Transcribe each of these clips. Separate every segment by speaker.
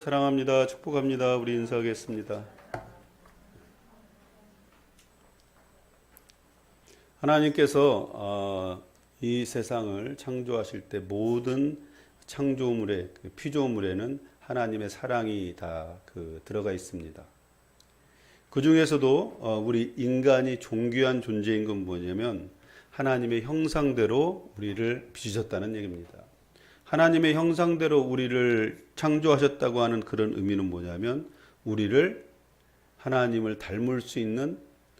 Speaker 1: 사랑합니다. 축복합니다. 우리 인사하겠습니다. 하나님께서 이 세상을 창조하실 때 모든 창조물의 피조물에는 하나님의 사랑이 다 들어가 있습니다. 그 중에서도 우리 인간이 존귀한 존재인 건 뭐냐면 하나님의 형상대로 우리를 빚으셨다는 얘기입니다. 하나님의 형상대로 우리를 창조하셨다고 하는 그런 의미는 뭐냐면 우리를 하나님을 닮을 수 있는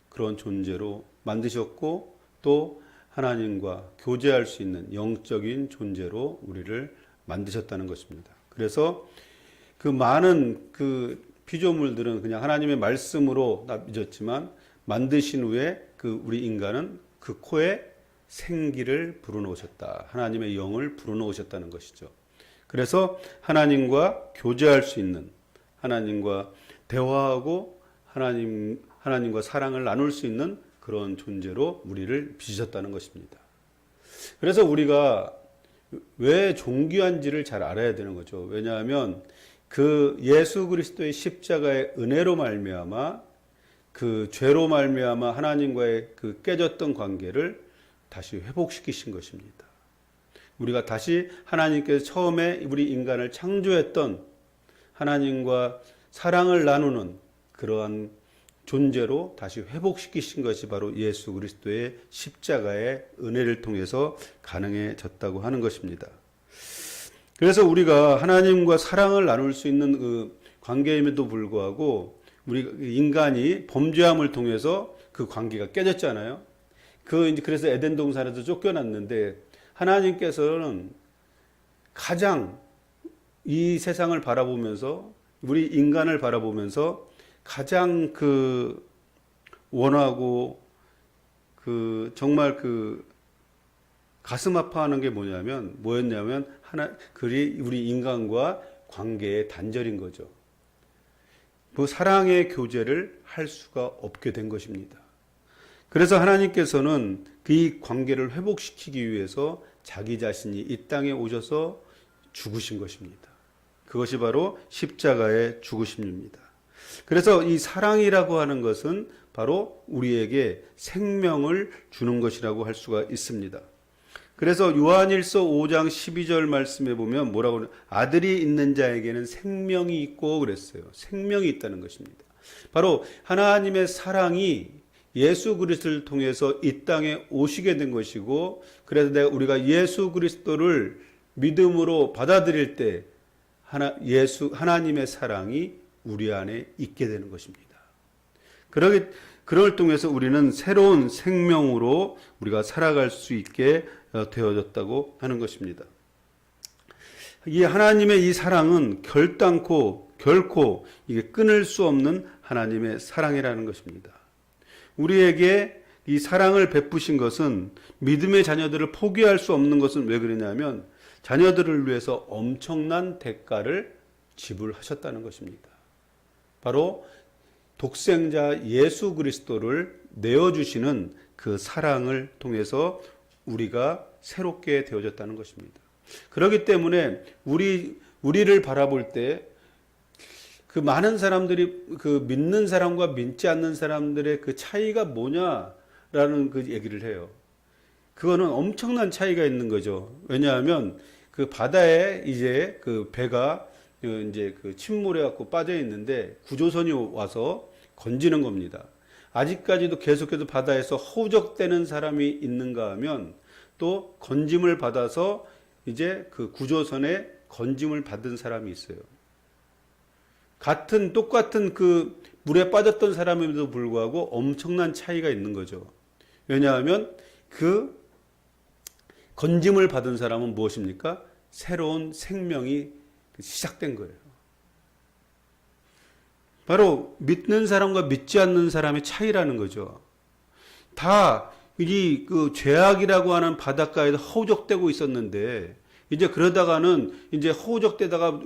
Speaker 1: 그런 존재로 만드셨고 또 하나님과 교제할 수 있는 영적인 존재로 우리를 만드셨다는 것입니다. 그래서 그 많은 피조물들은 그냥 하나님의 말씀으로 빚었지만 만드신 후에 우리 인간은 그 코에 생기를 불어넣으셨다. 하나님의 영을 불어넣으셨다는 것이죠. 그래서 하나님과 교제할 수 있는, 하나님과 대화하고 하나님과 사랑을 나눌 수 있는 그런 존재로 우리를 빚으셨다는 것입니다. 그래서 우리가 왜 존귀한지를 잘 알아야 되는 거죠. 왜냐하면 그 예수 그리스도의 십자가의 은혜로 말미암아 그 죄로 말미암아 하나님과의 그 깨졌던 관계를 다시 회복시키신 것입니다. 우리가 다시 하나님께서 처음에 우리 인간을 창조했던 하나님과 사랑을 나누는 그러한 존재로 다시 회복시키신 것이 바로 예수 그리스도의 십자가의 은혜를 통해서 가능해졌다고 하는 것입니다. 그래서 우리가 하나님과 사랑을 나눌 수 있는 그 관계임에도 불구하고 우리 인간이 범죄함을 통해서 그 관계가 깨졌잖아요. 그래서 에덴 동산에서 쫓겨났는데 하나님께서는 가장 이 세상을 바라보면서 우리 인간을 바라보면서 가장 원하고 정말 가슴 아파하는 게 뭐였냐면 우리 인간과 관계의 단절인 거죠. 그 사랑의 교제를 할 수가 없게 된 것입니다. 그래서 하나님께서는 이 관계를 회복시키기 위해서 자기 자신이 이 땅에 오셔서 죽으신 것입니다. 그것이 바로 십자가의 죽으심입니다. 그래서 이 사랑이라고 하는 것은 바로 우리에게 생명을 주는 것이라고 할 수가 있습니다. 그래서 요한일서 5장 12절 말씀에 보면 뭐라고 하냐, 아들이 있는 자에게는 생명이 있고 그랬어요. 생명이 있다는 것입니다. 바로 하나님의 사랑이 예수 그리스도를 통해서 이 땅에 오시게 된 것이고, 그래서 우리가 예수 그리스도를 믿음으로 받아들일 때 하나님의 사랑이 우리 안에 있게 되는 것입니다. 그걸 통해서 우리는 새로운 생명으로 우리가 살아갈 수 있게 되어졌다고 하는 것입니다. 이 하나님의 이 사랑은 결코 이게 끊을 수 없는 하나님의 사랑이라는 것입니다. 우리에게 이 사랑을 베푸신 것은 믿음의 자녀들을 포기할 수 없는 것은 왜 그러냐면 자녀들을 위해서 엄청난 대가를 지불하셨다는 것입니다. 바로 독생자 예수 그리스도를 내어주시는 그 사랑을 통해서 우리가 새롭게 되어졌다는 것입니다. 그렇기 때문에 우리를 바라볼 때 그 많은 사람들이 믿는 사람과 믿지 않는 사람들의 그 차이가 뭐냐라는 그 얘기를 해요. 그거는 엄청난 차이가 있는 거죠. 왜냐하면 그 바다에 이제 그 배가 이제 침몰해 갖고 빠져 있는데 구조선이 와서 건지는 겁니다. 아직까지도 계속해서 바다에서 허우적대는 사람이 있는가 하면 또 건짐을 받아서 이제 그 구조선에 건짐을 받은 사람이 있어요. 똑같은 그 물에 빠졌던 사람임에도 불구하고 엄청난 차이가 있는 거죠. 왜냐하면 그 건짐을 받은 사람은 무엇입니까? 새로운 생명이 시작된 거예요. 바로 믿는 사람과 믿지 않는 사람의 차이라는 거죠. 다 이 죄악이라고 하는 바닷가에서 허우적대고 있었는데 이제 그러다가는 이제 허우적대다가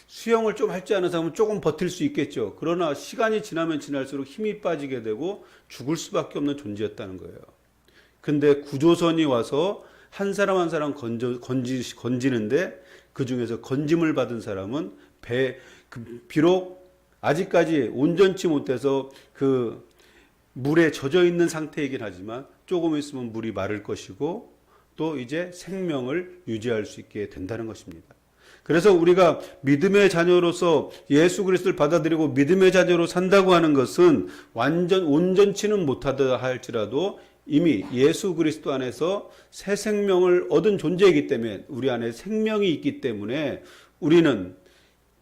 Speaker 1: 수영을 좀 할 줄 아는 사람은 조금 버틸 수 있겠죠. 그러나 시간이 지나면 지날수록 힘이 빠지게 되고 죽을 수밖에 없는 존재였다는 거예요. 근데 구조선이 와서 한 사람 한 사람 건지는데 그 중에서 건짐을 받은 사람은 비록 아직까지 온전치 못해서 그 물에 젖어 있는 상태이긴 하지만 조금 있으면 물이 마를 것이고 또 이제 생명을 유지할 수 있게 된다는 것입니다. 그래서 우리가 믿음의 자녀로서 예수 그리스도를 받아들이고 믿음의 자녀로 산다고 하는 것은 온전치는 못하다 할지라도 이미 예수 그리스도 안에서 새 생명을 얻은 존재이기 때문에 우리 안에 생명이 있기 때문에 우리는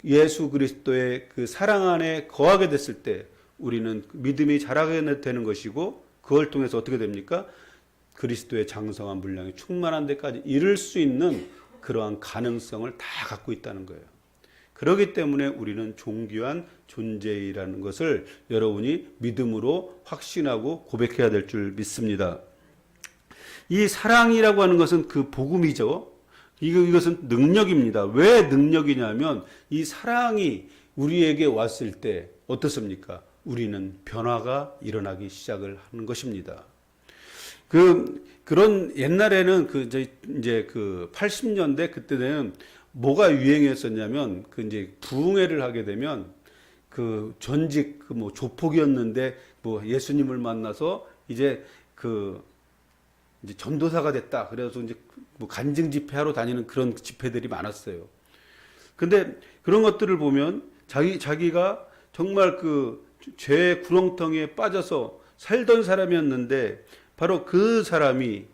Speaker 1: 예수 그리스도의 그 사랑 안에 거하게 됐을 때 우리는 믿음이 자라게 되는 것이고 그걸 통해서 어떻게 됩니까? 그리스도의 장성한 분량이 충만한 데까지 이를 수 있는 그러한 가능성을 다 갖고 있다는 거예요. 그렇기 때문에 우리는 존귀한 존재이라는 것을 여러분이 믿음으로 확신하고 고백해야 될 줄 믿습니다. 이 사랑이라고 하는 것은 그 복음이죠. 이것은 능력입니다. 왜 능력이냐면 이 사랑이 우리에게 왔을 때 어떻습니까? 우리는 변화가 일어나기 시작을 하는 것입니다. 그런 옛날에는 이제 그 80년대 그때는 뭐가 유행했었냐면 이제 부흥회를 하게 되면 그 전직 뭐 조폭이었는데 뭐 예수님을 만나서 이제 이제 전도사가 됐다. 그래서 이제 뭐 간증 집회하러 다니는 그런 집회들이 많았어요. 근데 그런 것들을 보면 자기가 정말 그 죄의 구렁텅이에 빠져서 살던 사람이었는데 바로 그 사람이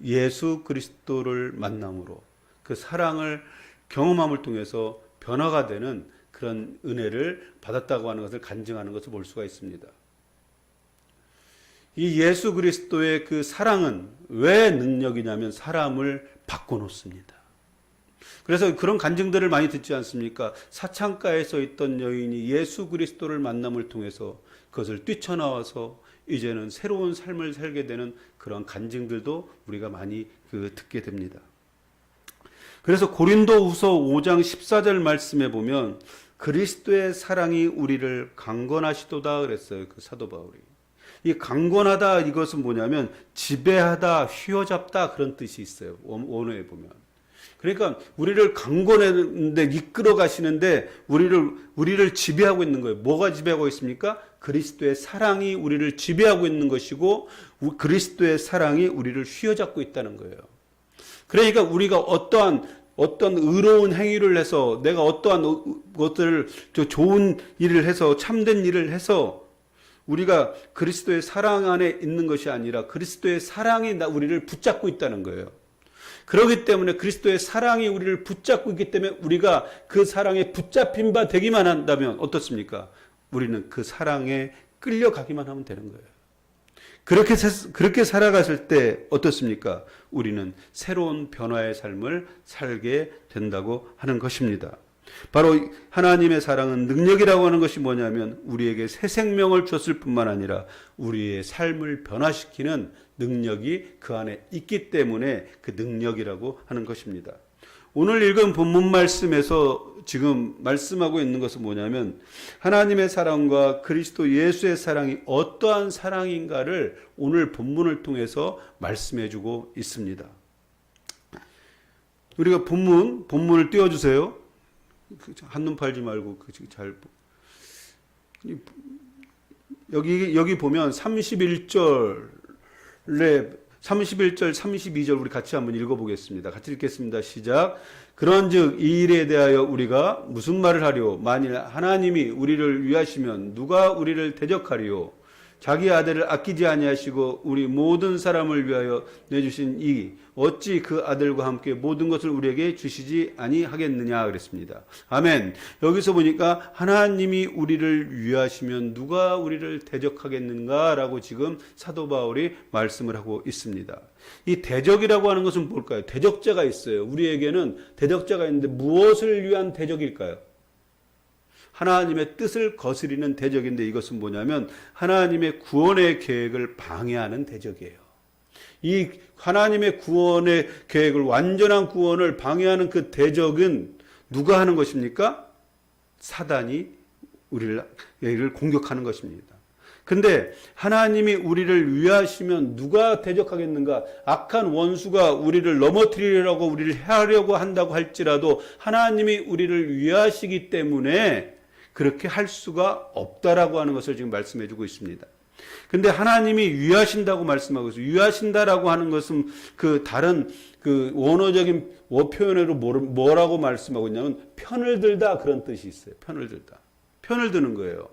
Speaker 1: 예수 그리스도를 만남으로 그 사랑을 경험함을 통해서 변화가 되는 그런 은혜를 받았다고 하는 것을 간증하는 것을 볼 수가 있습니다. 이 예수 그리스도의 그 사랑은 왜 능력이냐면 사람을 바꿔놓습니다. 그래서 그런 간증들을 많이 듣지 않습니까? 사창가에 서 있던 여인이 예수 그리스도를 만남을 통해서 그것을 뛰쳐나와서 이제는 새로운 삶을 살게 되는 그런 간증들도 우리가 많이 듣게 됩니다. 그래서 고린도후서 5장 14절 말씀에 보면 그리스도의 사랑이 우리를 강건하시도다 그랬어요. 그 사도 바울이. 이 강건하다 이것은 뭐냐면 지배하다, 휘어잡다 그런 뜻이 있어요. 원어에 보면. 그러니까 우리를 강건했는데 이끌어 가시는데 우리를 지배하고 있는 거예요. 뭐가 지배하고 있습니까? 그리스도의 사랑이 우리를 지배하고 있는 것이고 그리스도의 사랑이 우리를 휘어잡고 있다는 거예요. 그러니까 우리가 어떤 의로운 행위를 해서 내가 어떠한 것들을 좋은 일을 해서 참된 일을 해서 우리가 그리스도의 사랑 안에 있는 것이 아니라 그리스도의 사랑이 우리를 붙잡고 있다는 거예요. 그렇기 때문에 그리스도의 사랑이 우리를 붙잡고 있기 때문에 우리가 그 사랑에 붙잡힌 바 되기만 한다면 어떻습니까? 우리는 그 사랑에 끌려가기만 하면 되는 거예요. 그렇게 살아갔을 때 어떻습니까? 우리는 새로운 변화의 삶을 살게 된다고 하는 것입니다. 바로 하나님의 사랑은 능력이라고 하는 것이 뭐냐면 우리에게 새 생명을 줬을 뿐만 아니라 우리의 삶을 변화시키는 능력이 그 안에 있기 때문에 그 능력이라고 하는 것입니다. 오늘 읽은 본문 말씀에서 지금 말씀하고 있는 것은 뭐냐면 하나님의 사랑과 그리스도 예수의 사랑이 어떠한 사랑인가를 오늘 본문을 통해서 말씀해주고 있습니다. 우리가 본문을 띄워주세요. 한눈 팔지 말고 잘 여기 보면 31절 32절 우리 같이 한번 읽어보겠습니다. 같이 읽겠습니다. 시작. 그런즉 이 일에 대하여 우리가 무슨 말을 하리요? 만일 하나님이 우리를 위하시면 누가 우리를 대적하리요? 자기 아들을 아끼지 아니하시고 우리 모든 사람을 위하여 내주신 이 어찌 그 아들과 함께 모든 것을 우리에게 주시지 아니하겠느냐 그랬습니다. 아멘. 여기서 보니까 하나님이 우리를 위하시면 누가 우리를 대적하겠는가라고 지금 사도 바울이 말씀을 하고 있습니다. 이 대적이라고 하는 것은 뭘까요? 대적자가 있어요. 우리에게는 대적자가 있는데 무엇을 위한 대적일까요? 하나님의 뜻을 거스리는 대적인데 이것은 뭐냐면 하나님의 구원의 계획을 방해하는 대적이에요. 이 하나님의 구원의 계획을 완전한 구원을 방해하는 그 대적은 누가 하는 것입니까? 사단이 우리를 공격하는 것입니다. 근데 하나님이 우리를 위하시면 누가 대적하겠는가? 악한 원수가 우리를 넘어뜨리려고 우리를 해하려고 한다고 할지라도 하나님이 우리를 위하시기 때문에 그렇게 할 수가 없다라고 하는 것을 지금 말씀해 주고 있습니다. 근데 하나님이 위하신다고 말씀하고 있어요. 위하신다라고 하는 것은 그 다른 그 원어적인 표현으로 뭐라고 말씀하고 있냐면 편을 들다 그런 뜻이 있어요. 편을 들다. 편을 드는 거예요.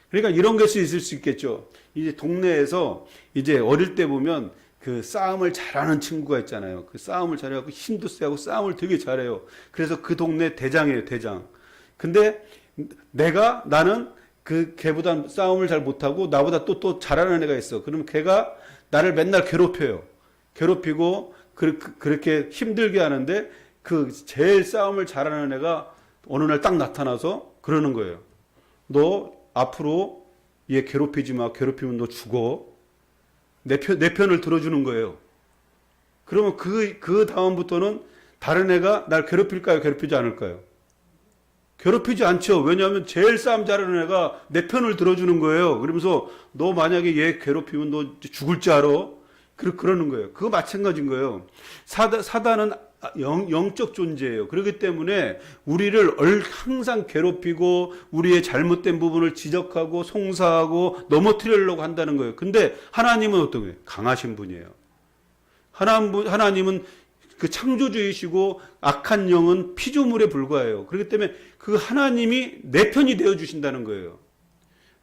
Speaker 1: 그러니까 이런 것이 있을 수 있겠죠. 이제 동네에서 이제 어릴 때 보면 그 싸움을 잘하는 친구가 있잖아요. 그 싸움을 잘해갖고 힘도 세고 싸움을 되게 잘해요. 그래서 그 동네 대장이에요, 대장. 근데 나는 그 걔보다 싸움을 잘 못하고 나보다 또 잘하는 애가 있어. 그러면 걔가 나를 맨날 괴롭혀요. 괴롭히고 그렇게 힘들게 하는데 그 제일 싸움을 잘하는 애가 어느 날 딱 나타나서 그러는 거예요. 너 앞으로 얘 괴롭히지 마. 괴롭히면 너 죽어. 내 편을 들어주는 거예요. 그러면 그 다음부터는 다른 애가 날 괴롭힐까요? 괴롭히지 않을까요? 괴롭히지 않죠. 왜냐하면 제일 싸움 잘하는 애가 내 편을 들어주는 거예요. 그러면서 너 만약에 얘 괴롭히면 너 죽을 줄 알아? 그러는 거예요. 그거 마찬가지인 거예요. 사단은 영적 존재예요. 그렇기 때문에 우리를 항상 괴롭히고 우리의 잘못된 부분을 지적하고 송사하고 넘어뜨리려고 한다는 거예요. 근데 하나님은 어떤 거예요? 강하신 분이에요. 하나님은 그 창조주이시고 악한 영은 피조물에 불과해요. 그렇기 때문에 그 하나님이 내 편이 되어 주신다는 거예요.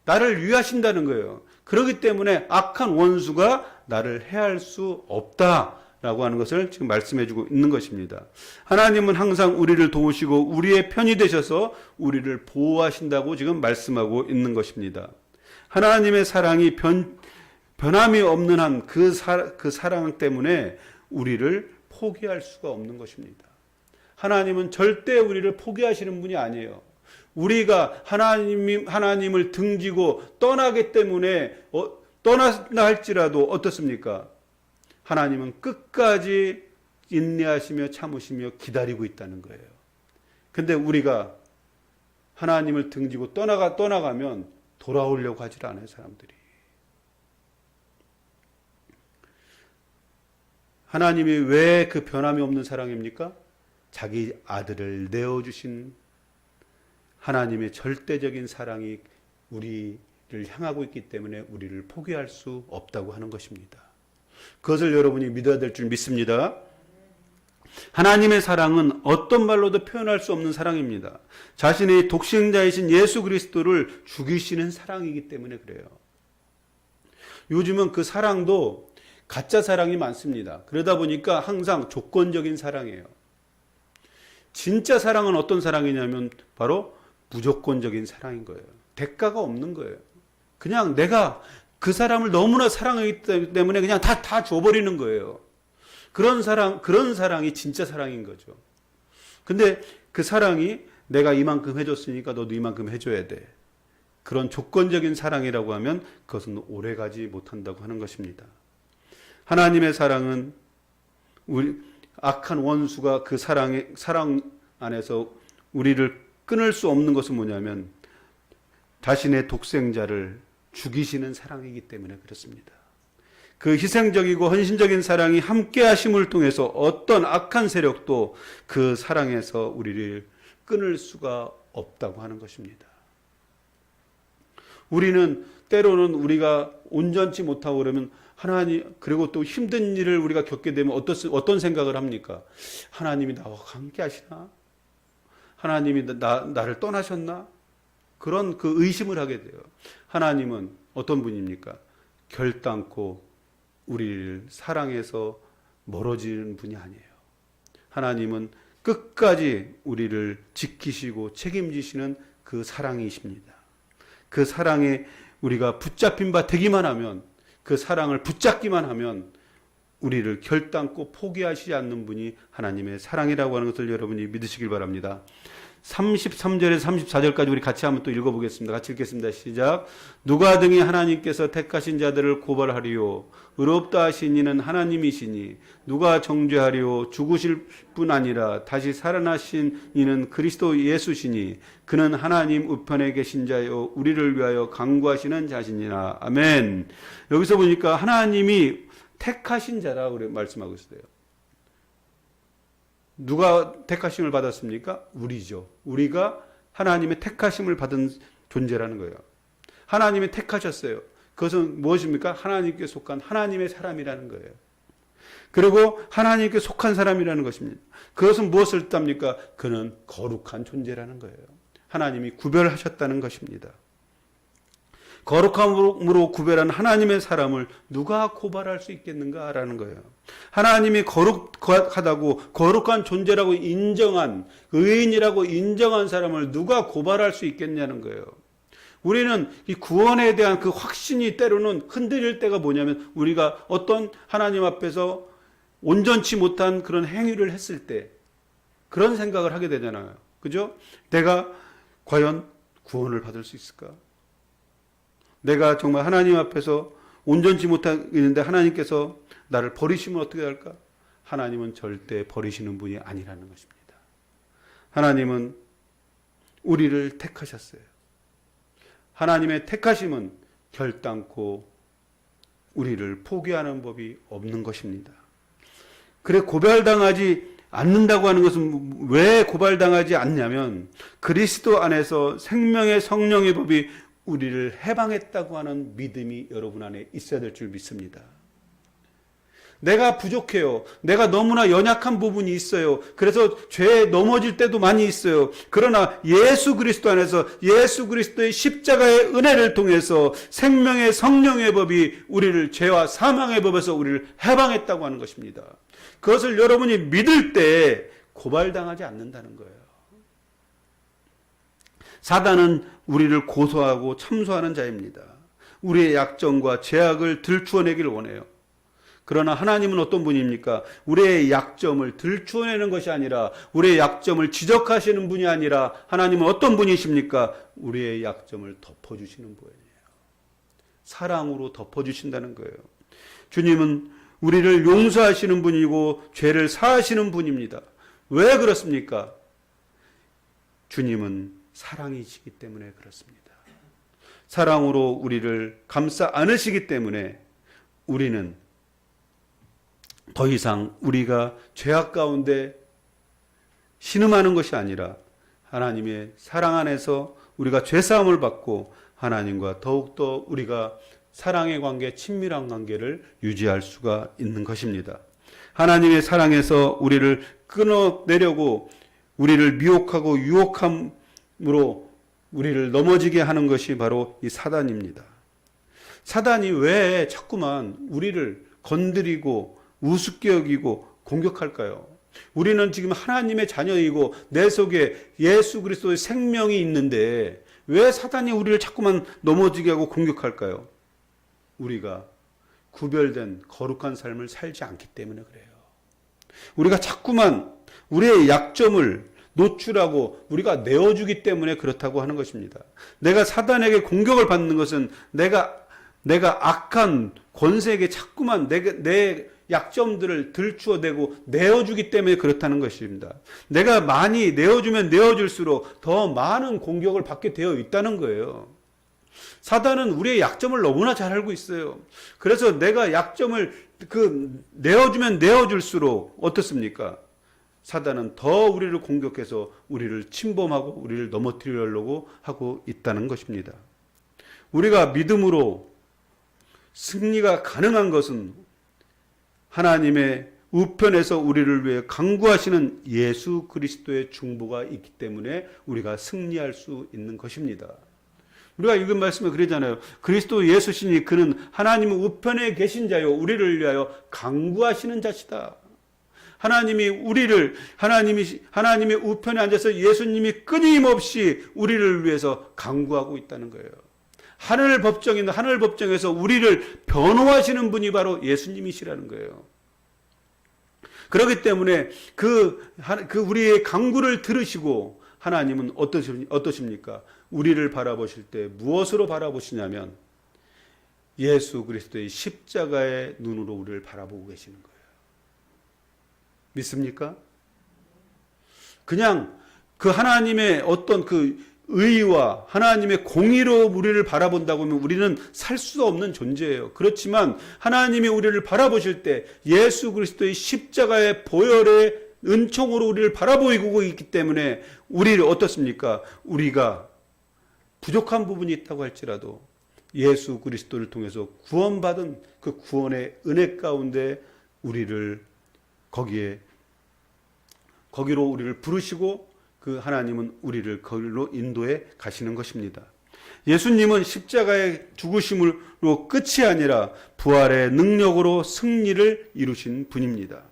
Speaker 1: 나를 위하신다는 거예요. 그렇기 때문에 악한 원수가 나를 해할 수 없다라고 하는 것을 지금 말씀해 주고 있는 것입니다. 하나님은 항상 우리를 도우시고 우리의 편이 되셔서 우리를 보호하신다고 지금 말씀하고 있는 것입니다. 하나님의 사랑이 변함이 없는 한 그 사랑 때문에 우리를 포기할 수가 없는 것입니다. 하나님은 절대 우리를 포기하시는 분이 아니에요. 우리가 하나님을 등지고 떠나기 때문에 떠나나 할지라도 어떻습니까? 하나님은 끝까지 인내하시며 참으시며 기다리고 있다는 거예요. 근데 우리가 하나님을 등지고 떠나가면 돌아오려고 하질 않아요, 사람들이. 하나님이 왜 그 변함이 없는 사랑입니까? 자기 아들을 내어주신 하나님의 절대적인 사랑이 우리를 향하고 있기 때문에 우리를 포기할 수 없다고 하는 것입니다. 그것을 여러분이 믿어야 될 줄 믿습니다. 하나님의 사랑은 어떤 말로도 표현할 수 없는 사랑입니다. 자신의 독생자이신 예수 그리스도를 죽이시는 사랑이기 때문에 그래요. 요즘은 그 사랑도 가짜 사랑이 많습니다. 그러다 보니까 항상 조건적인 사랑이에요. 진짜 사랑은 어떤 사랑이냐면 바로 무조건적인 사랑인 거예요. 대가가 없는 거예요. 그냥 내가 그 사람을 너무나 사랑하기 때문에 그냥 다 줘버리는 거예요. 그런 사랑이 진짜 사랑인 거죠. 근데 그 사랑이 내가 이만큼 해줬으니까 너도 이만큼 해줘야 돼. 그런 조건적인 사랑이라고 하면 그것은 오래가지 못한다고 하는 것입니다. 하나님의 사랑은 악한 원수가 그 사랑 안에서 우리를 끊을 수 없는 것은 뭐냐면 자신의 독생자를 죽이시는 사랑이기 때문에 그렇습니다. 그 희생적이고 헌신적인 사랑이 함께 하심을 통해서 어떤 악한 세력도 그 사랑에서 우리를 끊을 수가 없다고 하는 것입니다. 우리는 때로는 우리가 온전치 못하고 그러면 하나님, 그리고 또 힘든 일을 우리가 겪게 되면 어떤 생각을 합니까? 하나님이 나와 함께 하시나? 하나님이 나를 떠나셨나? 그런 그 의심을 하게 돼요. 하나님은 어떤 분입니까? 결단코 우리를 사랑해서 멀어지는 분이 아니에요. 하나님은 끝까지 우리를 지키시고 책임지시는 그 사랑이십니다. 그 사랑에 우리가 붙잡힌 바 되기만 하면, 그 사랑을 붙잡기만 하면 우리를 결단코 포기하시지 않는 분이 하나님의 사랑이라고 하는 것을 여러분이 믿으시길 바랍니다. 33절에서 34절까지 우리 같이 한번 또 읽어보겠습니다. 같이 읽겠습니다. 시작. 누가 등이 하나님께서 택하신 자들을 고발하리요. 의롭다 하신 이는 하나님이시니 누가 정죄하리요. 죽으실 뿐 아니라 다시 살아나신 이는 그리스도 예수시니 그는 하나님 우편에 계신 자요 우리를 위하여 간구하시는 자시니라. 아멘. 여기서 보니까 하나님이 택하신 자라고 말씀하고 있어요. 누가 택하심을 받았습니까? 우리죠. 우리가 하나님의 택하심을 받은 존재라는 거예요. 하나님이 택하셨어요. 그것은 무엇입니까? 하나님께 속한 하나님의 사람이라는 거예요. 그리고 하나님께 속한 사람이라는 것입니다. 그것은 무엇을 뜻합니까? 그는 거룩한 존재라는 거예요. 하나님이 구별하셨다는 것입니다. 거룩함으로 구별한 하나님의 사람을 누가 고발할 수 있겠는가라는 거예요. 하나님이 거룩하다고 거룩한 존재라고 인정한 의인이라고 인정한 사람을 누가 고발할 수 있겠냐는 거예요. 우리는 이 구원에 대한 그 확신이 때로는 흔들릴 때가 뭐냐면 우리가 어떤 하나님 앞에서 온전치 못한 그런 행위를 했을 때 그런 생각을 하게 되잖아요. 그죠? 내가 과연 구원을 받을 수 있을까? 내가 정말 하나님 앞에서 온전치 못하겠는데 하나님께서 나를 버리시면 어떻게 할까? 하나님은 절대 버리시는 분이 아니라는 것입니다. 하나님은 우리를 택하셨어요. 하나님의 택하심은 결단코 우리를 포기하는 법이 없는 것입니다. 그래 고발당하지 않는다고 하는 것은 왜 고발당하지 않냐면 그리스도 안에서 생명의 성령의 법이 우리를 해방했다고 하는 믿음이 여러분 안에 있어야 될 줄 믿습니다. 내가 부족해요. 내가 너무나 연약한 부분이 있어요. 그래서 죄에 넘어질 때도 많이 있어요. 그러나 예수 그리스도 안에서 예수 그리스도의 십자가의 은혜를 통해서 생명의 성령의 법이 우리를 죄와 사망의 법에서 우리를 해방했다고 하는 것입니다. 그것을 여러분이 믿을 때 고발당하지 않는다는 거예요. 사단은 우리를 고소하고 참소하는 자입니다. 우리의 약점과 죄악을 들추어내기를 원해요. 그러나 하나님은 어떤 분입니까? 우리의 약점을 들추어내는 것이 아니라 우리의 약점을 지적하시는 분이 아니라 하나님은 어떤 분이십니까? 우리의 약점을 덮어주시는 분이에요. 사랑으로 덮어주신다는 거예요. 주님은 우리를 용서하시는 분이고 죄를 사하시는 분입니다. 왜 그렇습니까? 주님은 사랑이시기 때문에 그렇습니다. 사랑으로 우리를 감싸 안으시기 때문에 우리는 더 이상 우리가 죄악 가운데 신음하는 것이 아니라 하나님의 사랑 안에서 우리가 죄사함을 받고 하나님과 더욱더 우리가 사랑의 관계, 친밀한 관계를 유지할 수가 있는 것입니다. 하나님의 사랑에서 우리를 끊어내려고 우리를 미혹하고 유혹함으로 우리를 넘어지게 하는 것이 바로 이 사단입니다. 사단이 왜 자꾸만 우리를 건드리고 우습게 여기고 공격할까요? 우리는 지금 하나님의 자녀이고 내 속에 예수 그리스도의 생명이 있는데 왜 사단이 우리를 자꾸만 넘어지게 하고 공격할까요? 우리가 구별된 거룩한 삶을 살지 않기 때문에 그래요. 우리가 자꾸만 우리의 약점을 노출하고 우리가 내어주기 때문에 그렇다고 하는 것입니다. 내가 사단에게 공격을 받는 것은 내가 악한 권세에게 자꾸만 내 약점들을 들추어대고 내어주기 때문에 그렇다는 것입니다. 내가 많이 내어주면 내어줄수록 더 많은 공격을 받게 되어 있다는 거예요. 사단은 우리의 약점을 너무나 잘 알고 있어요. 그래서 내가 약점을 내어주면 내어줄수록 어떻습니까? 사단은 더 우리를 공격해서 우리를 침범하고 우리를 넘어뜨리려고 하고 있다는 것입니다. 우리가 믿음으로 승리가 가능한 것은 하나님의 우편에서 우리를 위해 강구하시는 예수 그리스도의 중보가 있기 때문에 우리가 승리할 수 있는 것입니다. 우리가 읽은 말씀에 그러잖아요. 그리스도 예수시니 그는 하나님의 우편에 계신 자요 우리를 위하여 강구하시는 자시다. 하나님의 우편에 앉아서 예수님이 끊임없이 우리를 위해서 강구하고 있다는 거예요. 하늘 법정에서 우리를 변호하시는 분이 바로 예수님이시라는 거예요. 그렇기 때문에 우리의 강구를 들으시고 하나님은 어떠십니까? 우리를 바라보실 때 무엇으로 바라보시냐면 예수 그리스도의 십자가의 눈으로 우리를 바라보고 계시는 거예요. 믿습니까? 그냥 그 하나님의 어떤 그 의와 하나님의 공의로 우리를 바라본다고 하면 우리는 살 수 없는 존재예요. 그렇지만 하나님이 우리를 바라보실 때 예수 그리스도의 십자가의 보혈의 은총으로 우리를 바라보이고 있기 때문에 우리를 어떻습니까? 우리가 부족한 부분이 있다고 할지라도 예수 그리스도를 통해서 구원받은 그 구원의 은혜 가운데 우리를 거기로 우리를 부르시고 그 하나님은 우리를 거기로 인도해 가시는 것입니다. 예수님은 십자가의 죽으심으로 끝이 아니라 부활의 능력으로 승리를 이루신 분입니다.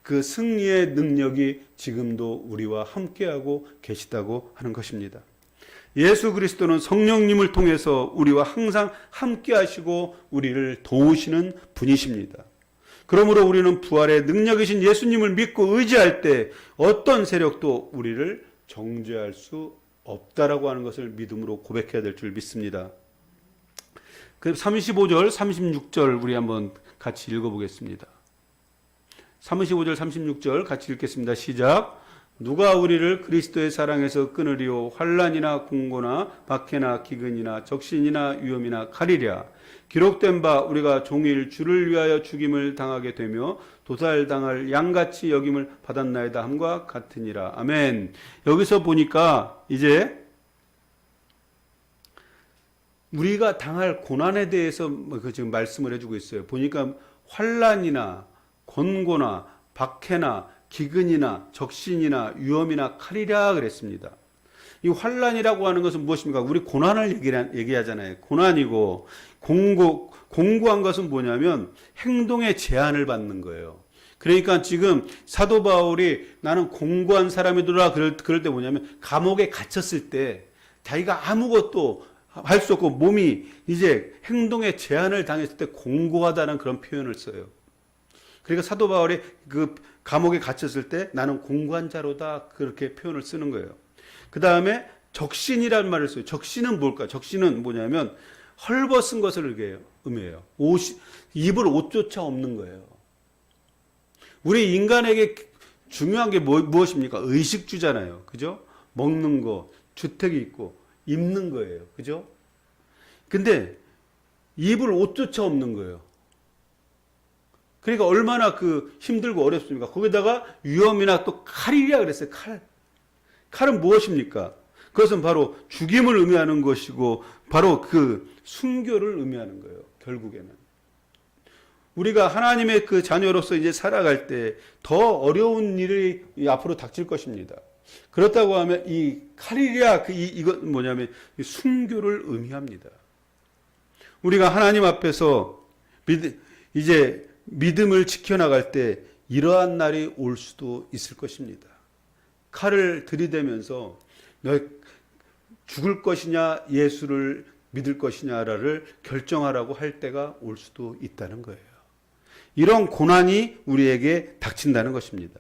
Speaker 1: 그 승리의 능력이 지금도 우리와 함께하고 계시다고 하는 것입니다. 예수 그리스도는 성령님을 통해서 우리와 항상 함께하시고 우리를 도우시는 분이십니다. 그러므로 우리는 부활의 능력이신 예수님을 믿고 의지할 때 어떤 세력도 우리를 정죄할 수 없다라고 하는 것을 믿음으로 고백해야 될 줄 믿습니다. 그 35절, 36절 우리 한번 같이 읽어보겠습니다. 35절, 36절 같이 읽겠습니다. 시작. 누가 우리를 그리스도의 사랑에서 끊으리요? 환난이나 공고나 박해나 기근이나 적신이나 위험이나 칼이랴. 기록된 바 우리가 종일 주를 위하여 죽임을 당하게 되며 도살당할 양같이 여김을 받았나이다 함과 같으니라. 아멘. 여기서 보니까 이제 우리가 당할 고난에 대해서 지금 말씀을 해주고 있어요. 보니까 환난이나 권고나 박해나 기근이나 적신이나 위험이나 칼이라 그랬습니다. 이 환난이라고 하는 것은 무엇입니까? 우리 고난을 얘기하잖아요. 고난이고 공고한 것은 뭐냐면 행동에 제한을 받는 거예요. 그러니까 지금 사도 바울이 나는 공고한 사람이더라 그럴 때 뭐냐면 감옥에 갇혔을 때 자기가 아무것도 할 수 없고 몸이 이제 행동에 제한을 당했을 때 공고하다는 그런 표현을 써요. 그러니까 사도 바울이 그 감옥에 gat혔을 때 나는 공고한 자로다 그렇게 표현을 쓰는 거예요. 그 다음에 적신이라는 말을 써요. 적신은 뭘까? 적신은 뭐냐면 헐벗은 것을 의미해요. 입을 옷조차 없는 거예요. 우리 인간에게 중요한 게 무엇입니까? 의식주잖아요. 그죠? 먹는 거, 주택이 있고 입는 거예요. 그죠? 근데 입을 옷조차 없는 거예요. 그러니까 얼마나 힘들고 어렵습니까? 거기다가 위험이나 또 칼이라 그랬어요. 칼은 무엇입니까? 그것은 바로 죽임을 의미하는 것이고 바로 그 순교를 의미하는 거예요. 결국에는. 우리가 하나님의 그 자녀로서 이제 살아갈 때 더 어려운 일이 앞으로 닥칠 것입니다. 그렇다고 하면 이 칼이랴 이건 뭐냐면 순교를 의미합니다. 우리가 하나님 앞에서 이제 믿음을 지켜나갈 때 이러한 날이 올 수도 있을 것입니다. 칼을 들이대면서 너 죽을 것이냐 예수를 믿을 것이냐를 결정하라고 할 때가 올 수도 있다는 거예요. 이런 고난이 우리에게 닥친다는 것입니다.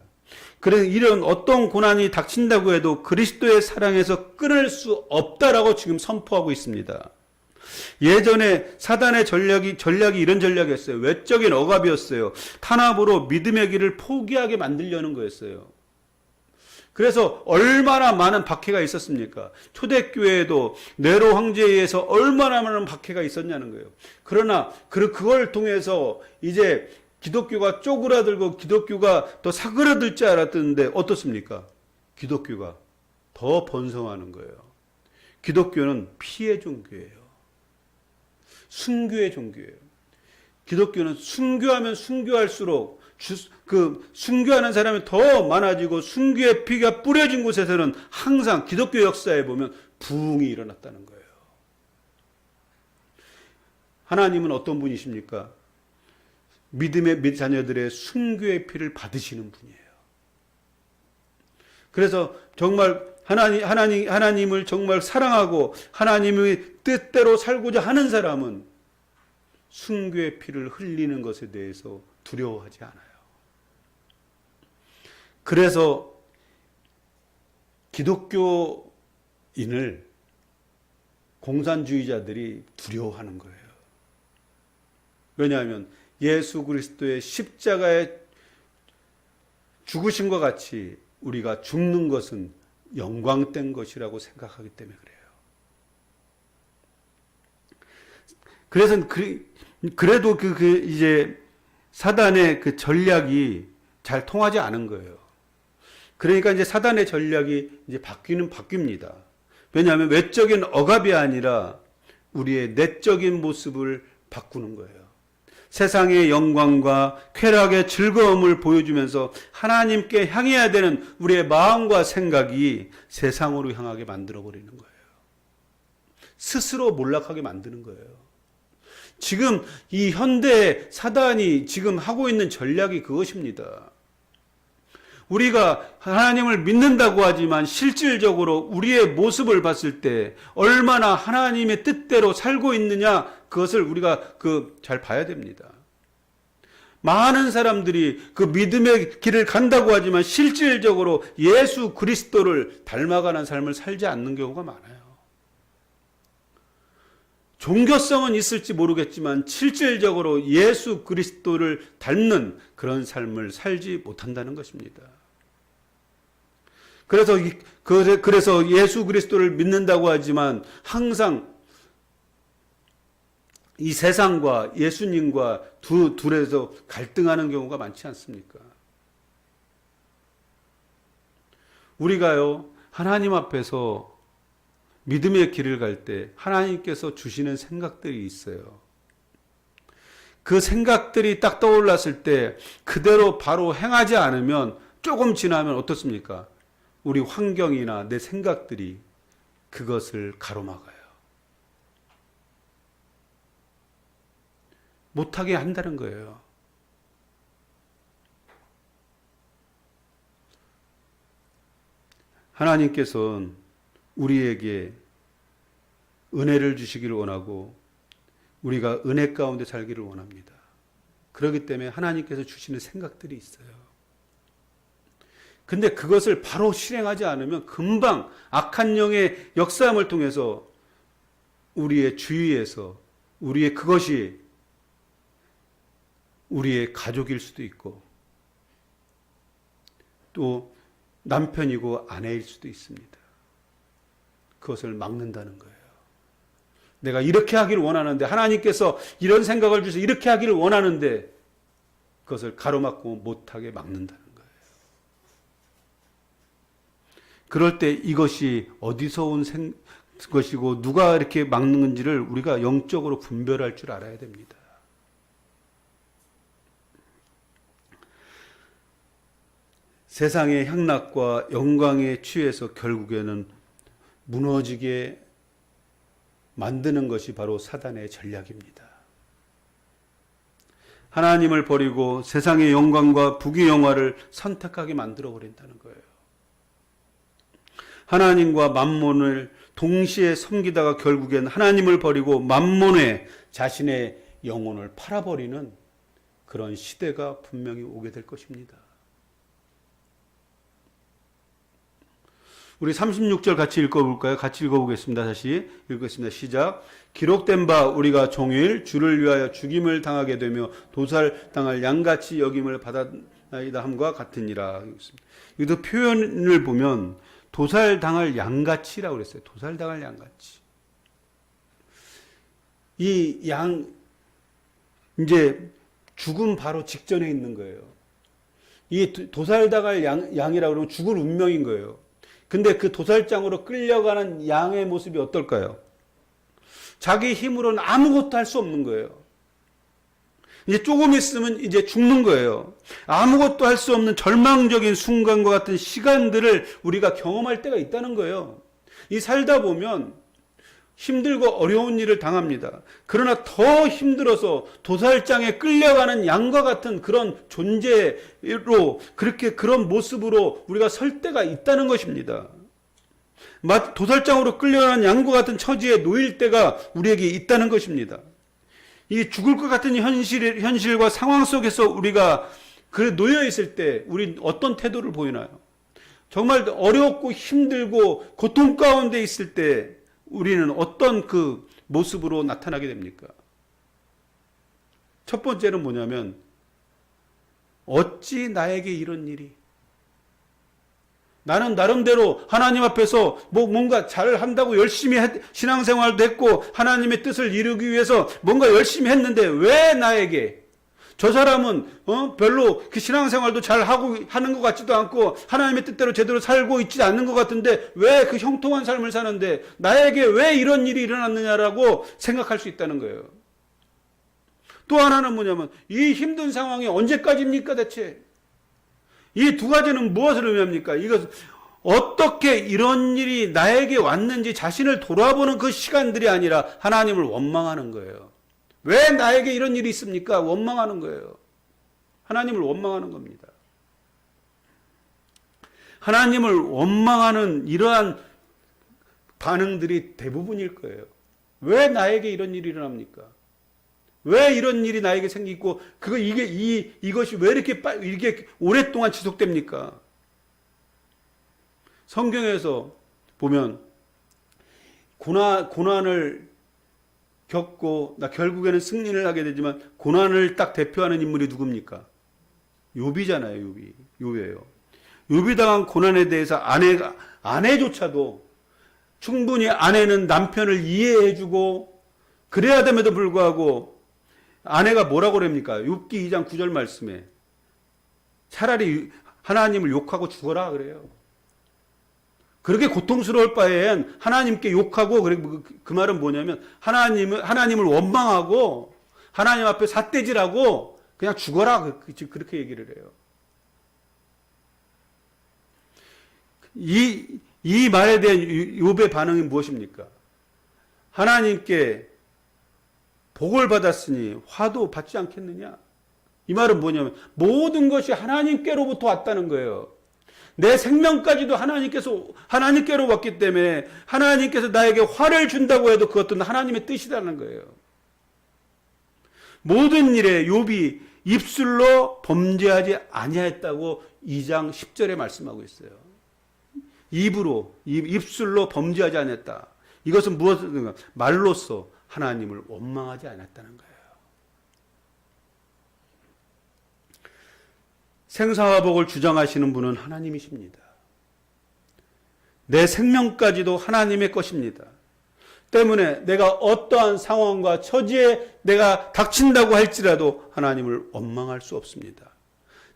Speaker 1: 그래서 이런 어떤 고난이 닥친다고 해도 그리스도의 사랑에서 끊을 수 없다라고 지금 선포하고 있습니다. 예전에 사단의 전략이 이런 전략이었어요. 외적인 억압이었어요. 탄압으로 믿음의 길을 포기하게 만들려는 거였어요. 그래서 얼마나 많은 박해가 있었습니까? 초대교회에도 네로 황제에 의해서 얼마나 많은 박해가 있었냐는 거예요. 그러나 그걸 통해서 이제 기독교가 쪼그라들고 기독교가 더 사그라들 줄 알았는데 어떻습니까? 기독교가 더 번성하는 거예요. 기독교는 피해 종교예요. 순교의 종교예요. 기독교는 순교하면 순교할수록 순교하는 사람이 더 많아지고 순교의 피가 뿌려진 곳에서는 항상 기독교 역사에 보면 부흥이 일어났다는 거예요. 하나님은 어떤 분이십니까? 믿음의 자녀들의 순교의 피를 받으시는 분이에요. 그래서 정말 하나님을 정말 사랑하고 하나님의 뜻대로 살고자 하는 사람은 순교의 피를 흘리는 것에 대해서 두려워하지 않아요. 그래서 기독교인을 공산주의자들이 두려워하는 거예요. 왜냐하면 예수 그리스도의 십자가에 죽으신 것 같이 우리가 죽는 것은 영광된 것이라고 생각하기 때문에 그래요. 그래서 그래도 이제 사단의 그 전략이 잘 통하지 않은 거예요. 그러니까 이제 사단의 전략이 이제 바뀝니다. 왜냐하면 외적인 억압이 아니라 우리의 내적인 모습을 바꾸는 거예요. 세상의 영광과 쾌락의 즐거움을 보여주면서 하나님께 향해야 되는 우리의 마음과 생각이 세상으로 향하게 만들어버리는 거예요. 스스로 몰락하게 만드는 거예요. 지금 이 현대 사단이 지금 하고 있는 전략이 그것입니다. 우리가 하나님을 믿는다고 하지만 실질적으로 우리의 모습을 봤을 때 얼마나 하나님의 뜻대로 살고 있느냐, 그것을 우리가 잘 봐야 됩니다. 많은 사람들이 그 믿음의 길을 간다고 하지만 실질적으로 예수 그리스도를 닮아가는 삶을 살지 않는 경우가 많아요. 종교성은 있을지 모르겠지만 실질적으로 예수 그리스도를 닮는 그런 삶을 살지 못한다는 것입니다. 그래서 예수 그리스도를 믿는다고 하지만 항상 이 세상과 예수님과 둘에서 갈등하는 경우가 많지 않습니까? 우리가요, 하나님 앞에서 믿음의 길을 갈 때 하나님께서 주시는 생각들이 있어요. 그 생각들이 딱 떠올랐을 때 그대로 바로 행하지 않으면 조금 지나면 어떻습니까? 우리 환경이나 내 생각들이 그것을 가로막아요. 못하게 한다는 거예요. 하나님께서는 우리에게 은혜를 주시기를 원하고 우리가 은혜 가운데 살기를 원합니다. 그렇기 때문에 하나님께서 주시는 생각들이 있어요. 근데 그것을 바로 실행하지 않으면 금방 악한 영의 역사함을 통해서 우리의 주위에서 그것이 우리의 가족일 수도 있고 또 남편이고 아내일 수도 있습니다. 그것을 막는다는 거예요. 내가 이렇게 하기를 원하는데 하나님께서 이런 생각을 주셔서 이렇게 하기를 원하는데 그것을 가로막고 못하게 막는다는 거예요. 그럴 때 이것이 어디서 온 것이고 누가 이렇게 막는 건지를 우리가 영적으로 분별할 줄 알아야 됩니다. 세상의 향락과 영광에 취해서 결국에는 무너지게 만드는 것이 바로 사단의 전략입니다. 하나님을 버리고 세상의 영광과 부귀 영화를 선택하게 만들어 버린다는 거예요. 하나님과 만몬을 동시에 섬기다가 결국엔 하나님을 버리고 만몬에 자신의 영혼을 팔아버리는 그런 시대가 분명히 오게 될 것입니다. 우리 36절 같이 읽어볼까요? 같이 읽어보겠습니다. 다시 읽겠습니다. 시작. 기록된 바 우리가 종일 주를 위하여 죽임을 당하게 되며 도살당할 양같이 여김을 받았나이다 함과 같으니라. 여기서 표현을 보면 도살당할 양같이라고 그랬어요. 도살당할 양같이. 이 이제 죽음 바로 직전에 있는 거예요. 이 도살당할 양이라고 그러면 죽을 운명인 거예요. 근데 그 도살장으로 끌려가는 양의 모습이 어떨까요? 자기 힘으로는 아무것도 할 수 없는 거예요. 이제 조금 있으면 이제 죽는 거예요. 아무것도 할 수 없는 절망적인 순간과 같은 시간들을 우리가 경험할 때가 있다는 거예요. 이 살다 보면 힘들고 어려운 일을 당합니다. 그러나 더 힘들어서 도살장에 끌려가는 양과 같은 그런 존재로 그런 모습으로 우리가 설 때가 있다는 것입니다. 도살장으로 끌려가는 양과 같은 처지에 놓일 때가 우리에게 있다는 것입니다. 이 죽을 것 같은 현실과 상황 속에서 우리가 놓여 있을 때 우리 어떤 태도를 보이나요? 정말 어렵고 힘들고 고통 가운데 있을 때 우리는 어떤 그 모습으로 나타나게 됩니까? 첫 번째는 뭐냐면, 어찌 나에게 이런 일이? 나는 나름대로 하나님 앞에서 뭔가 잘 한다고 열심히 신앙생활도 했고 하나님의 뜻을 이루기 위해서 뭔가 열심히 했는데 왜 나에게? 저 사람은 별로 그 신앙생활도 잘 하는 것 같지도 않고 하나님의 뜻대로 제대로 살고 있지 않는 것 같은데 왜 그 형통한 삶을 사는데 나에게 왜 이런 일이 일어났느냐라고 생각할 수 있다는 거예요. 또 하나는 뭐냐면, 이 힘든 상황이 언제까지입니까 대체? 이 두 가지는 무엇을 의미합니까? 이것은 어떻게 이런 일이 나에게 왔는지 자신을 돌아보는 그 시간들이 아니라 하나님을 원망하는 거예요. 왜 나에게 이런 일이 있습니까? 원망하는 거예요. 하나님을 원망하는 겁니다. 하나님을 원망하는 이러한 반응들이 대부분일 거예요. 왜 나에게 이런 일이 일어납니까? 왜 이런 일이 나에게 생기고 이것이 왜 이렇게 오랫동안 지속됩니까? 성경에서 보면 고난을 겪고 결국에는 승리를 하게 되지만 고난을 딱 대표하는 인물이 누굽니까? 욥이잖아요. 욥이에요. 욥이 당한 고난에 대해서 아내조차도 충분히 아내는 남편을 이해해주고 그래야 됨에도 불구하고 아내가 뭐라고 그럽니까? 욥기 2장 9절 말씀에 차라리 하나님을 욕하고 죽어라 그래요. 그렇게 고통스러울 바엔 하나님께 욕하고, 그 말은 뭐냐면 하나님을 원망하고 하나님 앞에 삿대질하고 그냥 죽어라 그렇게 얘기를 해요. 이 말에 대한 욥의 반응이 무엇입니까? 하나님께 복을 받았으니 화도 받지 않겠느냐? 이 말은 뭐냐면 모든 것이 하나님께로부터 왔다는 거예요. 내 생명까지도 하나님께로 왔기 때문에 하나님께서 나에게 화를 준다고 해도 그것도 하나님의 뜻이라는 거예요. 모든 일에 욥이 입술로 범죄하지 아니하였다고 2장 10절에 말씀하고 있어요. 입술로 범죄하지 않았다. 이것은 무엇인가? 말로써 하나님을 원망하지 않았다는 거예요. 생사와 복을 주장하시는 분은 하나님이십니다. 내 생명까지도 하나님의 것입니다. 때문에 내가 어떠한 상황과 처지에 내가 닥친다고 할지라도 하나님을 원망할 수 없습니다.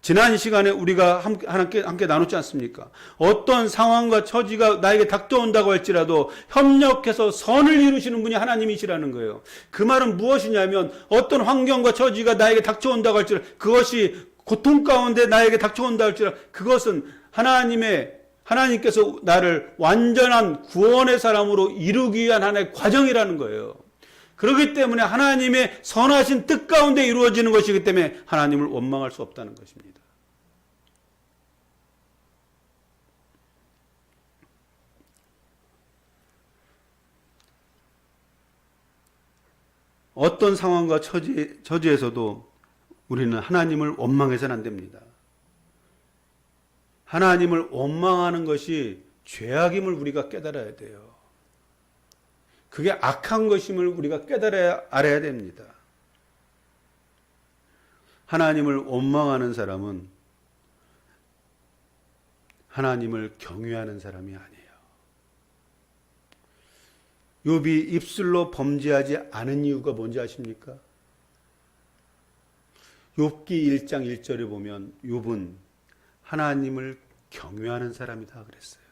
Speaker 1: 지난 시간에 우리가 함께 나눴지 않습니까? 어떤 상황과 처지가 나에게 닥쳐온다고 할지라도 협력해서 선을 이루시는 분이 하나님이시라는 거예요. 그 말은 무엇이냐면 어떤 환경과 처지가 나에게 닥쳐온다고 할지라도 그것이 고통 가운데 나에게 닥쳐온다 할지라도 그것은 하나님께서 나를 완전한 구원의 사람으로 이루기 위한 하나의 과정이라는 거예요. 그렇기 때문에 하나님의 선하신 뜻 가운데 이루어지는 것이기 때문에 하나님을 원망할 수 없다는 것입니다. 어떤 상황과 처지에서도 우리는 하나님을 원망해서는 안 됩니다. 하나님을 원망하는 것이 죄악임을 우리가 깨달아야 돼요. 그게 악한 것임을 우리가 알아야 됩니다. 하나님을 원망하는 사람은 하나님을 경외하는 사람이 아니에요. 욥이 입술로 범죄하지 않은 이유가 뭔지 아십니까? 욥기 1장 1절에 보면 욥은 하나님을 경외하는 사람이다 그랬어요.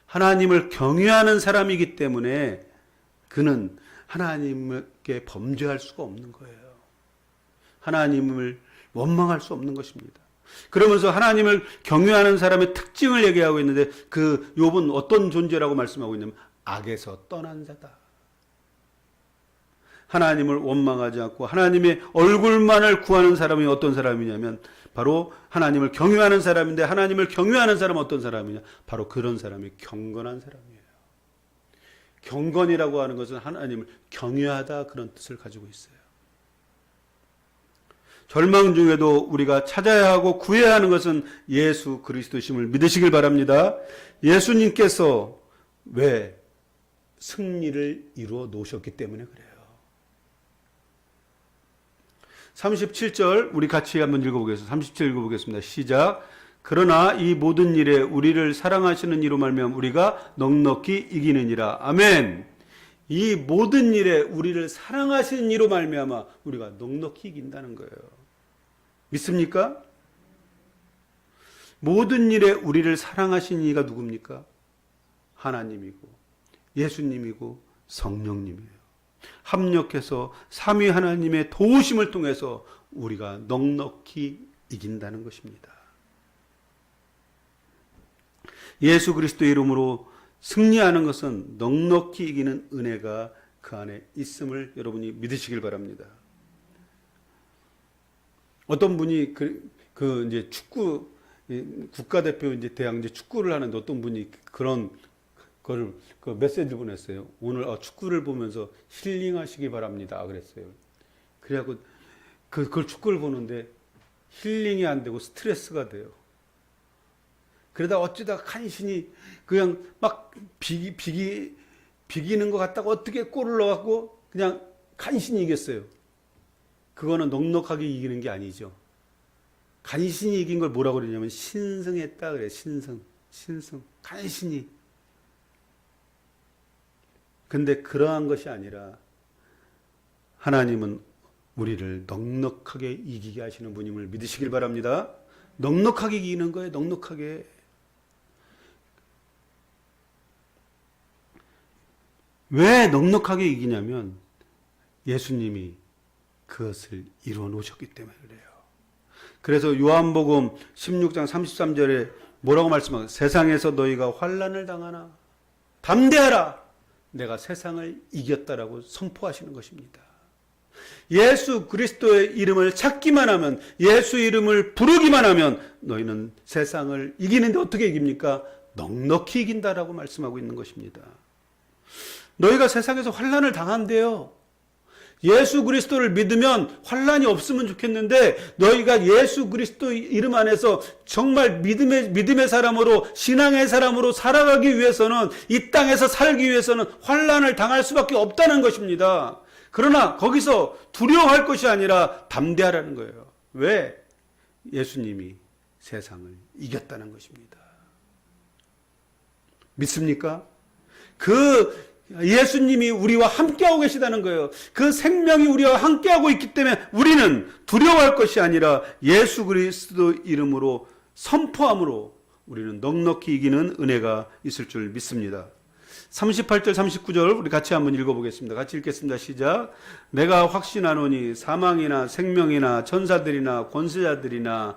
Speaker 1: 하나님을 경외하는 사람이기 때문에 그는 하나님께 범죄할 수가 없는 거예요. 하나님을 원망할 수 없는 것입니다. 그러면서 하나님을 경외하는 사람의 특징을 얘기하고 있는데 그 욥은 어떤 존재라고 말씀하고 있냐면 악에서 떠난 자다. 하나님을 원망하지 않고 하나님의 얼굴만을 구하는 사람이 어떤 사람이냐면 바로 하나님을 경외하는 사람인데 하나님을 경외하는 사람은 어떤 사람이냐? 바로 그런 사람이 경건한 사람이에요. 경건이라고 하는 것은 하나님을 경외하다 그런 뜻을 가지고 있어요. 절망 중에도 우리가 찾아야 하고 구해야 하는 것은 예수 그리스도심을 믿으시길 바랍니다. 예수님께서 왜 승리를 이루어 놓으셨기 때문에 그래요. 37절 우리 같이 한번 읽어보겠습니다. 37절 읽어보겠습니다. 시작. 그러나 이 모든 일에 우리를 사랑하시는 이로 말미암아 우리가 넉넉히 이기느니라. 아멘. 이 모든 일에 우리를 사랑하시는 이로 말미암아 우리가 넉넉히 이긴다는 거예요. 믿습니까? 모든 일에 우리를 사랑하시는 이가 누굽니까? 하나님이고 예수님이고 성령님이에요. 합력해서 삼위 하나님의 도우심을 통해서 우리가 넉넉히 이긴다는 것입니다. 예수 그리스도의 이름으로 승리하는 것은 넉넉히 이기는 은혜가 그 안에 있음을 여러분이 믿으시길 바랍니다. 어떤 분이 이제 축구 국가대표 이제 대학 이제 축구를 하는데 어떤 분이 그런 거를 그 메시지를 보냈어요. 오늘 축구를 보면서 힐링하시기 바랍니다. 그랬어요. 그래갖고 그걸 축구를 보는데 힐링이 안 되고 스트레스가 돼요. 그러다 어쩌다 간신히 그냥 막 비기는 것 같다고 어떻게 골을 넣어갖고 그냥 간신히 이겼어요. 그거는 넉넉하게 이기는 게 아니죠. 간신히 이긴 걸 뭐라고 그러냐면 신성했다 그래. 신성. 간신히. 근데 그러한 것이 아니라 하나님은 우리를 넉넉하게 이기게 하시는 분임을 믿으시길 바랍니다. 넉넉하게 이기는 거예요. 넉넉하게. 왜 넉넉하게 이기냐면 예수님이 그것을 이루어 놓으셨기 때문에 그래요. 그래서 요한복음 16장 33절에 뭐라고 말씀하세요? 세상에서 너희가 환난을 당하나 담대하라. 내가 세상을 이겼다라고 선포하시는 것입니다. 예수 그리스도의 이름을 찾기만 하면, 예수 이름을 부르기만 하면 너희는 세상을 이기는데 어떻게 이깁니까? 넉넉히 이긴다라고 말씀하고 있는 것입니다. 너희가 세상에서 환난을 당한대요. 예수 그리스도를 믿으면 환난이 없으면 좋겠는데 너희가 예수 그리스도 이름 안에서 정말 믿음의 사람으로, 신앙의 사람으로 살아가기 위해서는, 이 땅에서 살기 위해서는 환난을 당할 수밖에 없다는 것입니다. 그러나 거기서 두려워할 것이 아니라 담대하라는 거예요. 왜? 예수님이 세상을 이겼다는 것입니다. 믿습니까? 예수님이 우리와 함께하고 계시다는 거예요. 그 생명이 우리와 함께하고 있기 때문에 우리는 두려워할 것이 아니라 예수 그리스도 이름으로 선포함으로 우리는 넉넉히 이기는 은혜가 있을 줄 믿습니다. 38절 39절 우리 같이 한번 읽어보겠습니다. 같이 읽겠습니다. 시작. 내가 확신하노니 사망이나 생명이나 천사들이나 권세자들이나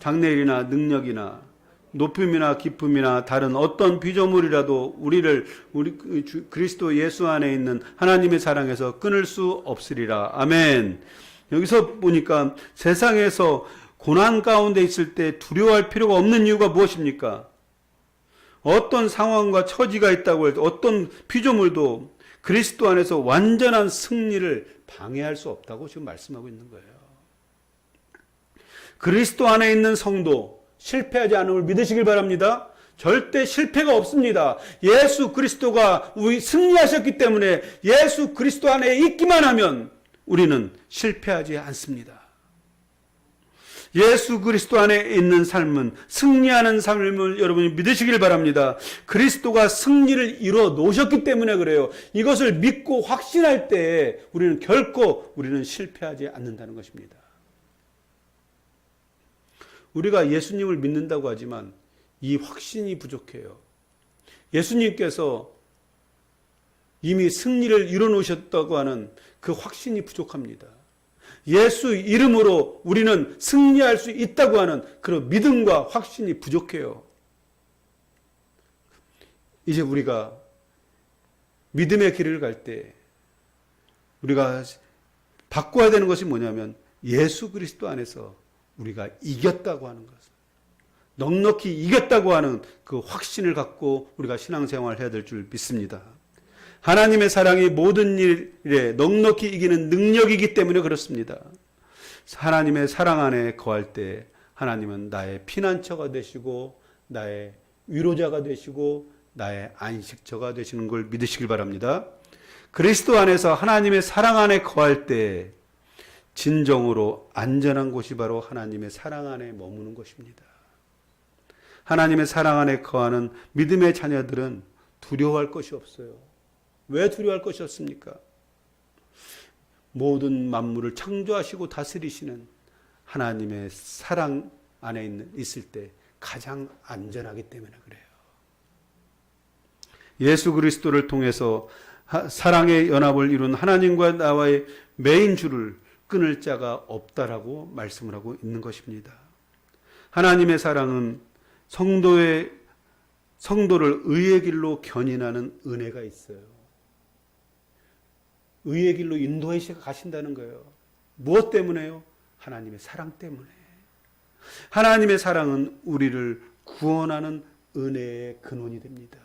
Speaker 1: 장래일이나 능력이나 높음이나 깊음이나 다른 어떤 피조물이라도 우리 그리스도 예수 안에 있는 하나님의 사랑에서 끊을 수 없으리라. 아멘. 여기서 보니까 세상에서 고난 가운데 있을 때 두려워할 필요가 없는 이유가 무엇입니까? 어떤 상황과 처지가 있다고 해도 어떤 피조물도 그리스도 안에서 완전한 승리를 방해할 수 없다고 지금 말씀하고 있는 거예요. 그리스도 안에 있는 성도 실패하지 않음을 믿으시길 바랍니다. 절대 실패가 없습니다. 예수 그리스도가 우리 승리하셨기 때문에 예수 그리스도 안에 있기만 하면 우리는 실패하지 않습니다. 예수 그리스도 안에 있는 삶은 승리하는 삶을 여러분이 믿으시길 바랍니다. 그리스도가 승리를 이루어 놓으셨기 때문에 그래요. 이것을 믿고 확신할 때 우리는 결코 실패하지 않는다는 것입니다. 우리가 예수님을 믿는다고 하지만 이 확신이 부족해요. 예수님께서 이미 승리를 이루어 놓으셨다고 하는 그 확신이 부족합니다. 예수 이름으로 우리는 승리할 수 있다고 하는 그런 믿음과 확신이 부족해요. 이제 우리가 믿음의 길을 갈 때 우리가 바꿔야 되는 것이 뭐냐면 예수 그리스도 안에서 우리가 이겼다고 하는 것, 넉넉히 이겼다고 하는 그 확신을 갖고 우리가 신앙생활을 해야 될 줄 믿습니다. 하나님의 사랑이 모든 일에 넉넉히 이기는 능력이기 때문에 그렇습니다. 하나님의 사랑 안에 거할 때 하나님은 나의 피난처가 되시고 나의 위로자가 되시고 나의 안식처가 되시는 걸 믿으시길 바랍니다. 그리스도 안에서 하나님의 사랑 안에 거할 때 진정으로 안전한 곳이 바로 하나님의 사랑 안에 머무는 것입니다. 하나님의 사랑 안에 거하는 믿음의 자녀들은 두려워할 것이 없어요. 왜 두려워할 것이 없습니까? 모든 만물을 창조하시고 다스리시는 하나님의 사랑 안에 있을 때 가장 안전하기 때문에 그래요. 예수 그리스도를 통해서 사랑의 연합을 이룬 하나님과 나와의 메인 줄을 끊을 자가 없다라고 말씀을 하고 있는 것입니다. 하나님의 사랑은 성도를 의의 길로 견인하는 은혜가 있어요. 의의 길로 인도해 가신다는 거예요. 무엇 때문에요? 하나님의 사랑 때문에. 하나님의 사랑은 우리를 구원하는 은혜의 근원이 됩니다.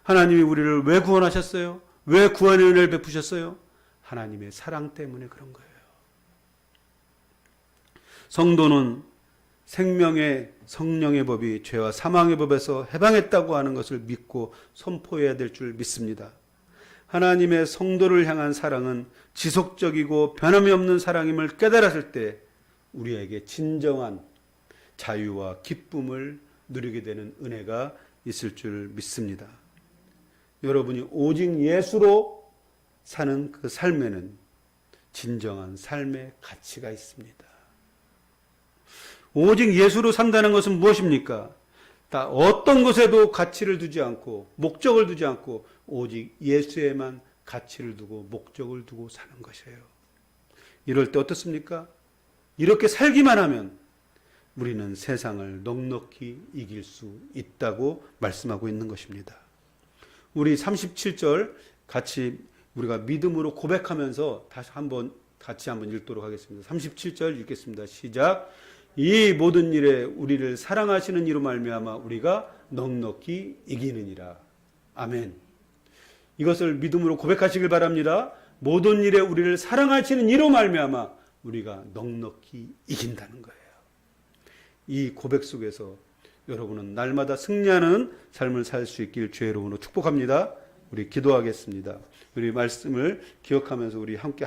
Speaker 1: 하나님이 우리를 왜 구원하셨어요? 왜 구원의 은혜를 베푸셨어요? 하나님의 사랑 때문에 그런 거예요. 성도는 생명의 성령의 법이 죄와 사망의 법에서 해방했다고 하는 것을 믿고 선포해야 될 줄 믿습니다. 하나님의 성도를 향한 사랑은 지속적이고 변함이 없는 사랑임을 깨달았을 때 우리에게 진정한 자유와 기쁨을 누리게 되는 은혜가 있을 줄 믿습니다. 여러분이 오직 예수로 사는 그 삶에는 진정한 삶의 가치가 있습니다. 오직 예수로 산다는 것은 무엇입니까? 다 어떤 것에도 가치를 두지 않고 목적을 두지 않고 오직 예수에만 가치를 두고 목적을 두고 사는 것이에요. 이럴 때 어떻습니까? 이렇게 살기만 하면 우리는 세상을 넉넉히 이길 수 있다고 말씀하고 있는 것입니다. 우리 37절 같이 우리가 믿음으로 고백하면서 같이 한번 읽도록 하겠습니다. 37절 읽겠습니다. 시작. 이 모든 일에 우리를 사랑하시는 이로 말미암아 우리가 넉넉히 이기느니라. 아멘. 이것을 믿음으로 고백하시길 바랍니다. 모든 일에 우리를 사랑하시는 이로 말미암아 우리가 넉넉히 이긴다는 거예요. 이 고백 속에서 여러분은 날마다 승리하는 삶을 살 수 있길 주의 이름으로 축복합니다. 우리 기도하겠습니다. 우리 말씀을 기억하면서 우리 함께